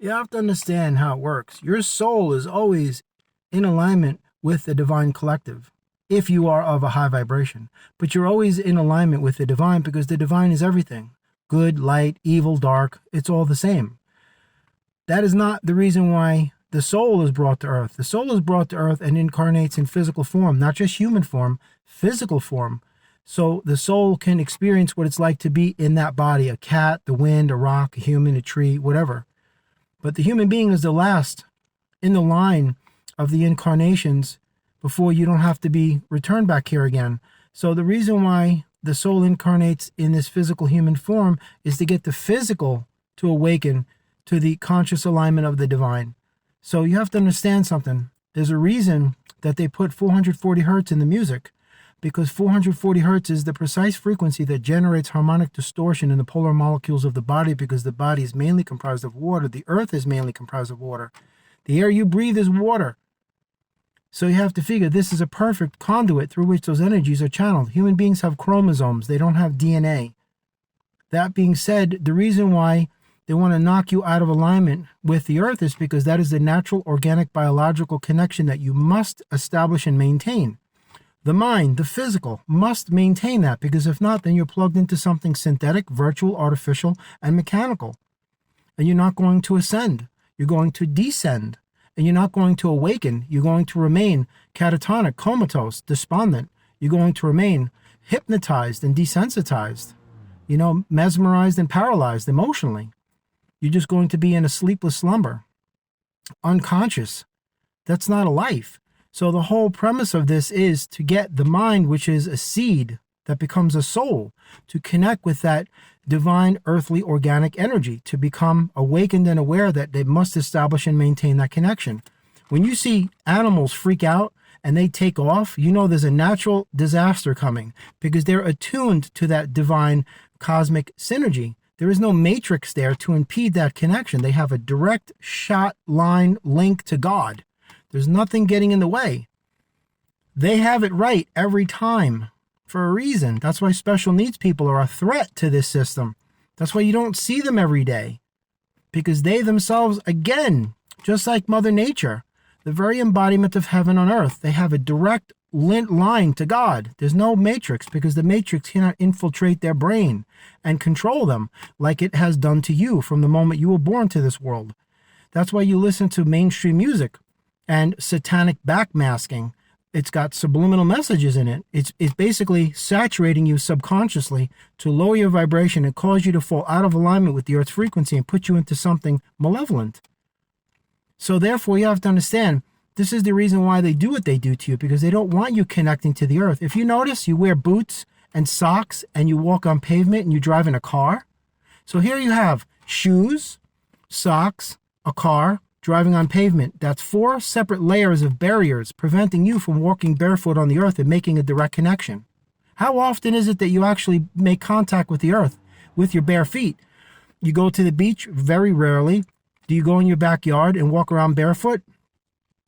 You have to understand how it works. Your soul is always in alignment with the divine collective if you are of a high vibration. But you're always in alignment with the divine because the divine is everything. Good, light, evil, dark, it's all the same. That is not the reason why the soul is brought to earth. The soul is brought to earth and incarnates in physical form, not just human form, physical form. So the soul can experience what it's like to be in that body, a cat, the wind, a rock, a human, a tree, whatever. But the human being is the last in the line of the incarnations before you don't have to be returned back here again. So the reason why the soul incarnates in this physical human form is to get the physical to awaken to the conscious alignment of the divine. So you have to understand something. There's a reason that they put 440 hertz in the music, because 440 hertz is the precise frequency that generates harmonic distortion in the polar molecules of the body, because the body is mainly comprised of water. The earth is mainly comprised of water. The air you breathe is water. So you have to figure this is a perfect conduit through which those energies are channeled. Human beings have chromosomes. They don't have DNA. That being said, the reason why they want to knock you out of alignment with the earth is because that is the natural, organic, biological connection that you must establish and maintain. The mind, the physical, must maintain that, because if not, then you're plugged into something synthetic, virtual, artificial, and mechanical. And you're not going to ascend. You're going to descend. And you're not going to awaken. You're going to remain catatonic, comatose, despondent. You're going to remain hypnotized and desensitized, mesmerized and paralyzed emotionally. You're just going to be in a sleepless slumber, unconscious. That's not a life. So the whole premise of this is to get the mind, which is a seed that becomes a soul, to connect with that divine, earthly, organic energy, to become awakened and aware that they must establish and maintain that connection. When you see animals freak out and they take off, there's a natural disaster coming, because they're attuned to that divine cosmic synergy. There is no matrix there to impede that connection. They have a direct shot line link to God. There's nothing getting in the way. They have it right every time for a reason. That's why special needs people are a threat to this system. That's why you don't see them every day, because they themselves, again, just like Mother Nature, the very embodiment of heaven on earth, they have a direct line to God. There's no matrix, because the matrix cannot infiltrate their brain and control them like it has done to you from the moment you were born to this world. That's why you listen to mainstream music and satanic backmasking. It's got subliminal messages in it. It's basically saturating you subconsciously to lower your vibration and cause you to fall out of alignment with the earth's frequency and put you into something malevolent. So therefore, you have to understand, this is the reason why they do what they do to you, because they don't want you connecting to the earth. If you notice, you wear boots and socks and you walk on pavement and you drive in a car. So here you have shoes, socks, a car, driving on pavement. That's 4 separate layers of barriers preventing you from walking barefoot on the earth and making a direct connection. How often is it that you actually make contact with the earth with your bare feet? You go to the beach? Very rarely. Do you go in your backyard and walk around barefoot?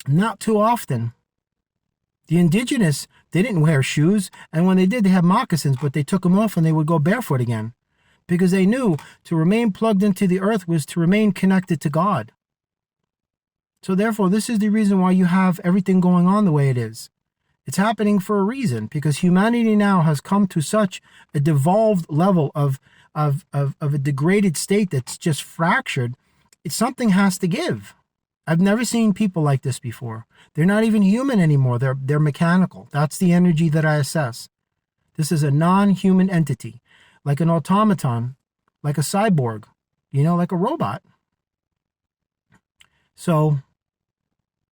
Not too often. The indigenous, they didn't wear shoes, and when they did, they had moccasins, but they took them off and they would go barefoot again, because they knew to remain plugged into the earth was to remain connected to God. So therefore, this is the reason why you have everything going on the way it is. It's happening for a reason, because humanity now has come to such a devolved level of a degraded state that's just fractured. Something has to give. I've never seen people like this before. They're not even human anymore. They're mechanical. That's the energy that I assess. This is a non-human entity, like an automaton, like a cyborg, like a robot. So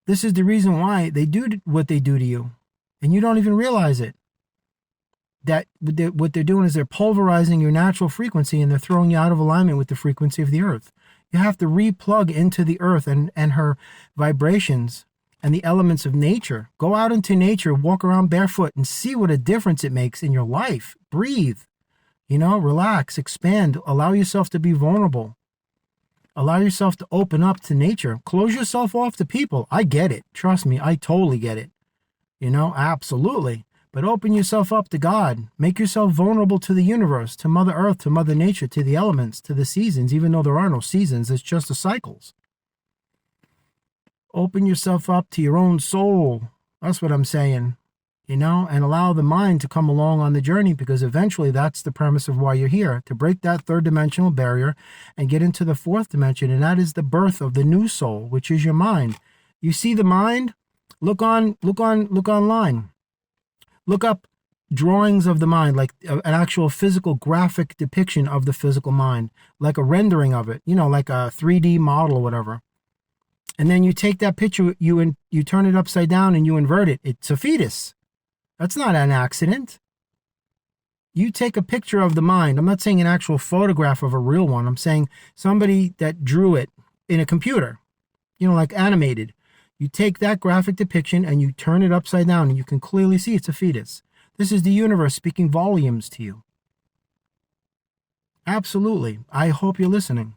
this is the reason why they do what they do to you, and you don't even realize it. That what they're doing is they're pulverizing your natural frequency, and they're throwing you out of alignment with the frequency of the earth. You have to replug into the earth and her vibrations and the elements of nature. Go out into nature, walk around barefoot, and see what a difference it makes in your life. Breathe, relax, expand, allow yourself to be vulnerable. Allow yourself to open up to nature. Close yourself off to people. I get it. Trust me, I totally get it. Absolutely. But open yourself up to God. Make yourself vulnerable to the universe, to Mother Earth, to Mother Nature, to the elements, to the seasons, even though there are no seasons. It's just the cycles. Open yourself up to your own soul. That's what I'm saying, and allow the mind to come along on the journey, because eventually that's the premise of why you're here, to break that third dimensional barrier and get into the fourth dimension, and that is the birth of the new soul, which is your mind. You see the mind? Look online. Look up drawings of the mind, like an actual physical graphic depiction of the physical mind, like a rendering of it, like a 3D model or whatever. And then you take that picture, you turn it upside down and you invert it. It's a fetus. That's not an accident. You take a picture of the mind. I'm not saying an actual photograph of a real one. I'm saying somebody that drew it in a computer, like animated. You take that graphic depiction and you turn it upside down and you can clearly see it's a fetus. This is the universe speaking volumes to you. Absolutely. I hope you're listening.